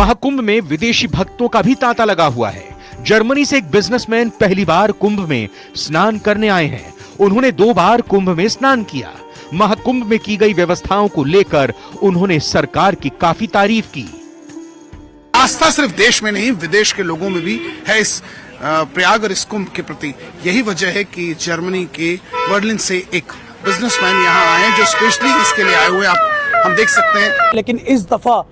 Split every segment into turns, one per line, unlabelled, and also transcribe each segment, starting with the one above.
महाकुंभ में विदेशी भक्तों का भी तांता लगा हुआ है। जर्मनी से एक बिजनेसमैन पहली बार कुंभ में स्नान करने आए हैं। उन्होंने 2 बार कुंभ में स्नान किया। महाकुंभ में की गई व्यवस्थाओं को लेकर उन्होंने सरकार की काफी तारीफ की।
आस्था सिर्फ देश में नहीं, विदेश के लोगों में भी है इस प्रयाग और इस कुंभ के प्रति। यही वजह है कि जर्मनी के बर्लिन से एक बिजनेसमैन यहाँ आए हैं जो स्पेशली इसके लिए आए हुए हम देख सकते हैं।
लेकिन इस दफा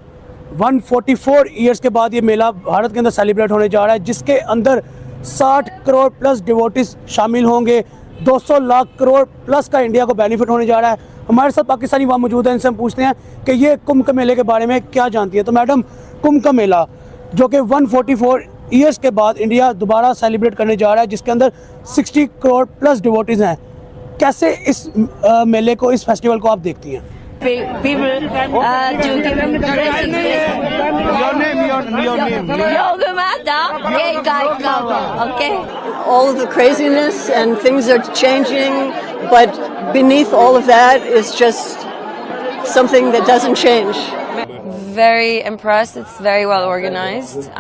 144 ईयर्स के बाद ये मेला भारत के अंदर सेलिब्रेट होने जा रहा है, जिसके अंदर 60 करोड़ प्लस डिवोटीज शामिल होंगे। 200 लाख करोड़ प्लस का इंडिया को बेनिफिट होने जा रहा है। हमारे साथ पाकिस्तानी वहाँ मौजूद हैं, इनसे हम पूछते हैं कि ये कुंभ के मेले के बारे में क्या जानती है। तो मैडम, कुंभ का मेला जो कि 144 ईयर्स के बाद इंडिया दोबारा सेलिब्रेट करने जा रहा है, जिसके अंदर 60 करोड़ प्लस डिवोटीज हैं, कैसे इस मेले को, इस फेस्टिवल को आप देखती हैं?
People to give them
Your name.
okay. All of the craziness and things are changing, but beneath all of that is just something that doesn't change.
Very impressed. It's very well organized.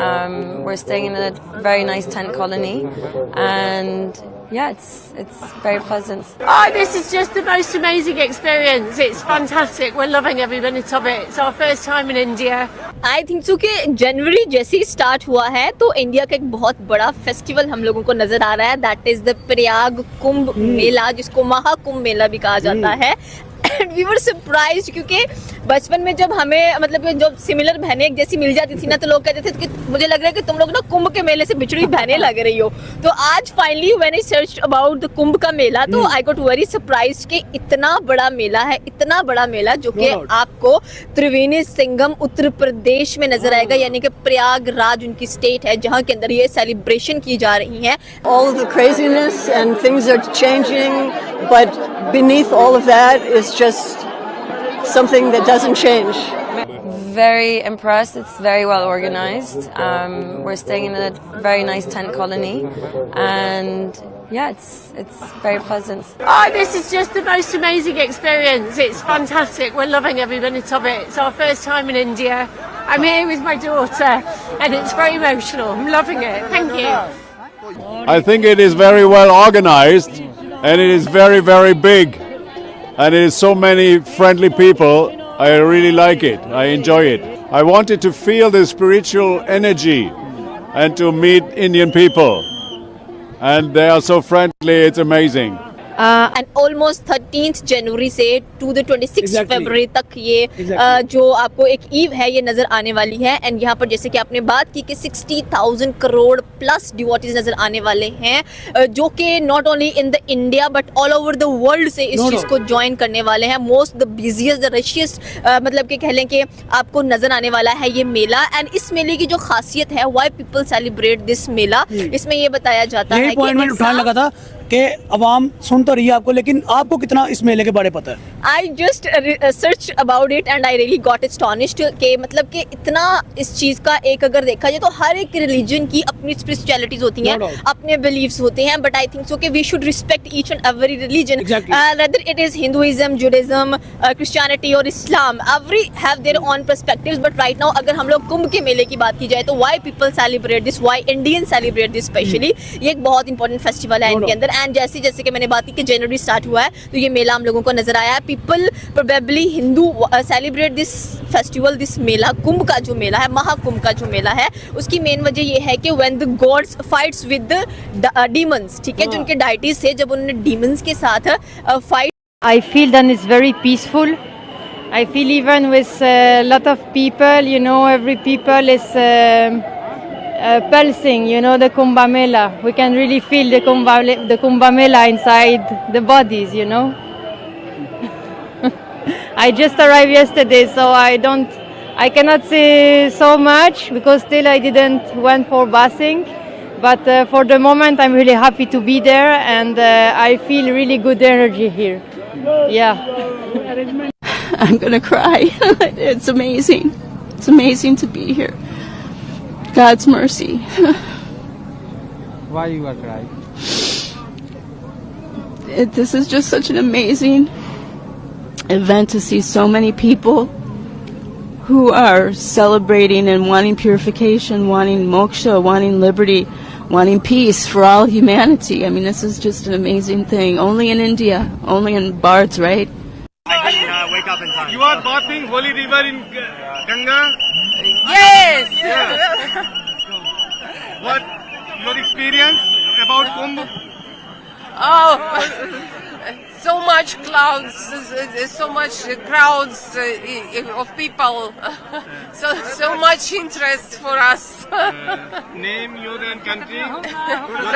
We're staying in a very nice tent colony, and yeah, it's very pleasant.
Oh, this is just the most amazing experience. It's fantastic. We're loving every minute of it. It's our first time in India.
I think so कि जनवरी जैसे ही start हुआ है तो India का एक बहुत बड़ा festival हम लोगों को नजर आ रहा है। That is the Prayag Kumbh Mela, जिसको महाकुंभ मेला भी कहा जाता है। एंड वी वर सरप्राइज्ड, क्योंकि बचपन में जब हमें मतलब जब सिमिलर बहनें एक जैसी मिल जाती थी ना, तो लोग कहते थे कि मुझे लग रहा है कि तुम लोग ना कुंभ के मेले से बिछड़ी बहनें लग रही हो। तो आज finally when I search about the Kumbh का मेला, तो आई गॉट वेरी सरप्राइज्ड कि इतना बड़ा मेला है, इतना बड़ा मेला जो कि आपको त्रिवेणी संगम उत्तर प्रदेश में नजर आएगा, यानी कि प्रयागराज उनकी स्टेट है जहाँ के अंदर ये सेलिब्रेशन की जा रही है।
All of the craziness and things are changing, but beneath all of that is just something that doesn't change.
Very impressed. It's very well organized. We're staying in a very nice tent colony, and yeah, it's very pleasant.
Oh, this is just the most amazing experience. It's fantastic. We're loving every minute of it. It's our first time in India. I'm here with my daughter, and it's very emotional. I'm loving it. Thank you.
I think it is very well organized, and it is very, very big, and it is so many friendly people. I really like it. I enjoy it. I wanted to feel the spiritual energy and to meet Indian people, and they are so friendly. It's amazing.
And almost 13th जनवरी से to the 26 फरवरी तक ये जो आपको एक ewe है ये नजर आने वाली है। एंड यहाँ पर जैसे कि आपने बात की कि 60,000 करोड़ प्लस डिवोटीज नजर आने वाले हैं, जो कि not only in the India but all over the world से इस चीज को ज्वाइन करने वाले हैं। मोस्ट द बिजिएस्ट द रशिएस्ट मतलब कि कह लें कि आपको नजर आने वाला है ये मेला। एंड इस मेले की जो खासियत है, व्हाई पीपल सेलिब्रेट दिस मेला, इसमें ये बताया जाता है कि
कि अवाम सुन तो रही है आपको, लेकिन आपको कितना इस मेले के बारे में पता है?
I just search about it and I really got astonished कि मतलब कि इतना इस चीज़ का एक अगर देखा जाए तो हर एक रिलीजन की अपनी स्पिरिचुअलिटीज होती हैं, अपने बिलीव्स होते हैं, बट आई थिंक सो कि we should respect each and every religion, whether it is Hinduism, Judaism, Christianity और Islam, every have their own perspectives. But right now अगर हम लोग कुंभ के मेले की बात की जाए तो why people celebrate this, why Indian celebrate this specially, ये एक बहुत इंपॉर्टेंट फेस्टिवल है इनके अंदर। एंड जैसे कि मैंने बात की कि जनवरी स्टार्ट हुआ है तो ये मेला हम लोगों को नजर आया है। People probably Hindu celebrate this festival, this mela, Kumbh का जो मेला है, महाकुंभ का जो मेला है, उसकी मेन वजह ये है कि when the gods fights with the demons, ठीक है, जो उनके डाइटीज थे, जब उन्होंने डीमंस के साथ fight.
I feel that it's very peaceful. I feel even with a lot of people, you know, every people is pulsing, you know, the Kumbh Mela. We can really feel the Kumbh Mela inside the bodies, you know. I just arrived yesterday, so I cannot say so much because still I didn't went for bathing. But for the moment, I'm really happy to be there, and I feel really good energy here. Yeah.
I'm gonna cry. It's amazing. It's amazing to be here. God's mercy.
Why you are crying?
This is just such an amazing event to see so many people who are celebrating and wanting purification, wanting moksha, wanting liberty, wanting peace for all humanity. I mean, this is just an amazing thing. Only in India, only in Bharts, right?
Wake up in time. You are bathing holy river in Ganga?
Yes!
What your experience about Kumbh?
Oh, so much clouds, so much crowds of people, so much interest for us.
Name your country?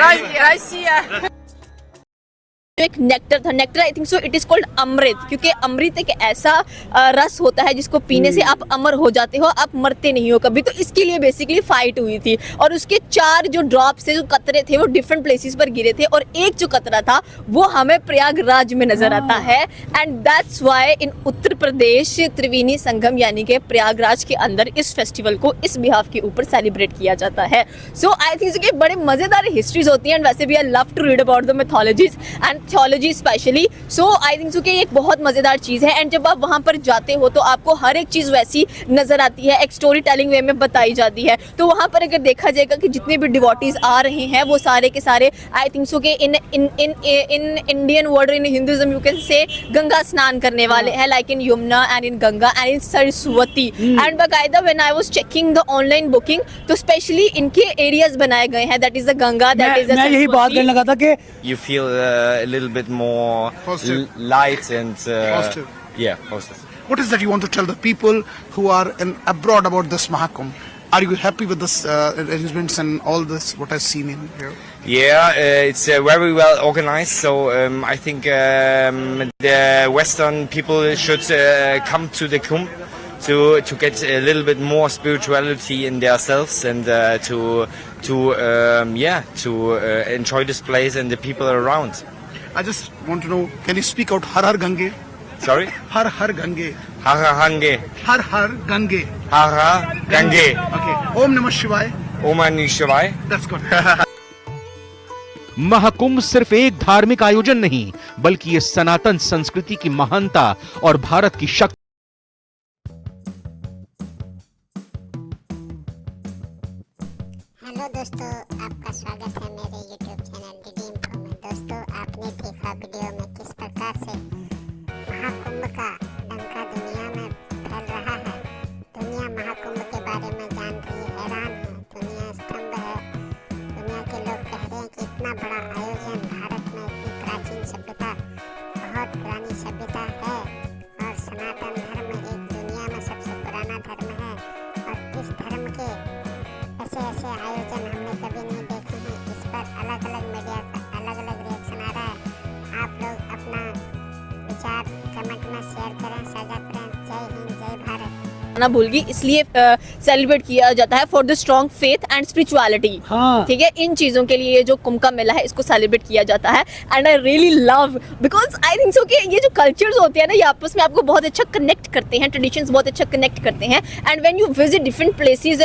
Russia.
एक nectar था, nectar I think so it is called amrit, क्योंकि अमृत एक ऐसा रस होता है जिसको पीने से आप अमर हो जाते हो, आप मरते नहीं हो कभी। तो इसके लिए बेसिकली फाइट हुई थी और उसके 4 जो ड्रॉप्स थे, जो कतरे थे, वो डिफरेंट प्लेसेस पर गिरे थे और एक जो कतरा था वो हमें प्रयागराज में नजर आता है। And that's why in Uttar Pradesh Triveni Sangam यानी कि प्रयागराज के अंदर इस फेस्टिवल को इस बिहाफ के ऊपर सेलिब्रेट किया जाता है। सो आई थिंक कि बड़े मजेदार हिस्ट्रीज होती हैं, वैसे भी I love to read about the mythologies and theology specially. So I think so कि एक बहुत मजेदार चीज है। एंड जब आप वहां पर जाते हो तो आपको हर एक चीज वैसी नजर आती है, एक स्टोरी टेलिंग वे में बताई जाती है। तो वहां पर अगर देखा जाएगा कि जितने भी डिवोटीज आ रहे हैं वो सारे के सारे आई थिंक सो कि in Indian word, in Hinduism you can say Ganga स्नान करने वाले हैं, like in Yamuna and in Ganga and in Saraswati. And बाकायदा when I was checking the online booking तो स्पेशली इनके एरियाज बनाए गए हैं, that is the Ganga, that is the
मैं यही बात करने लगा था कि
You feel a little bit more light and
Positive.
yeah, positive.
What is that you want to tell the people who are abroad about this Mahakumbh? Are you happy with this arrangements and all this what I've seen in here?
Yeah, it's very well organized. So I think the Western people should come to the Kumbh to get a little bit more spirituality in themselves and to enjoy this place and the people around.
I just want to know, can you speak out Har Har Gange?
Sorry?
Har Har Gange.
Har Har Gange.
Har Har Gange.
Har Har Gange.
Okay. Om Namah Shivaya.
Om Namah Shivaya.
That's good.
Mahakumbh सिर्फ एक धार्मिक आयोजन नहीं, बल्कि ये सनातन संस्कृति की महानता और भारत की शक्ति।
हेलो दोस्तों, आपका स्वागत है मेरे YouTube चैनल रिडीम को में। दोस्तों, आपने देखा वीडियो में किस प्रकार से महाकुंभ का डंका दुनिया में फैल रहा है। दुनिया महाकुंभ के बारे में जान रही है, हैरान है, दुनिया स्तंभ है। दुनिया के लोग कह रहे हैं कि इतना बड़ा आयोजन, भारत में इतनी प्राचीन सभ्यता, बहुत पुरानी सभ्यता है और सनातन धर्म एक दुनिया में सबसे पुराना धर्म है और इस धर्म के ऐसे आयोजन हमने कभी नहीं देखे हैं। इस पर अलग अलग मीडिया का अलग अलग रिएक्शन आ रहा है। आप लोग अपना विचार कमेंट में शेयर करें, साझा करें। जय हिंद, जय भारत।
ना भूल गई, इसलिए सेलिब्रेट किया जाता है for the strong faith and spirituality. ठीक है, इन चीजों के लिए जो कुंभ का मेला है इसको सेलिब्रेट किया जाता है। And I really love because I think so कि ये जो कल्चर्स होते हैं ना, ये आपस में आपको बहुत अच्छा कनेक्ट करते हैं, ट्रेडिशंस बहुत अच्छा कनेक्ट करते हैं। And when you visit different places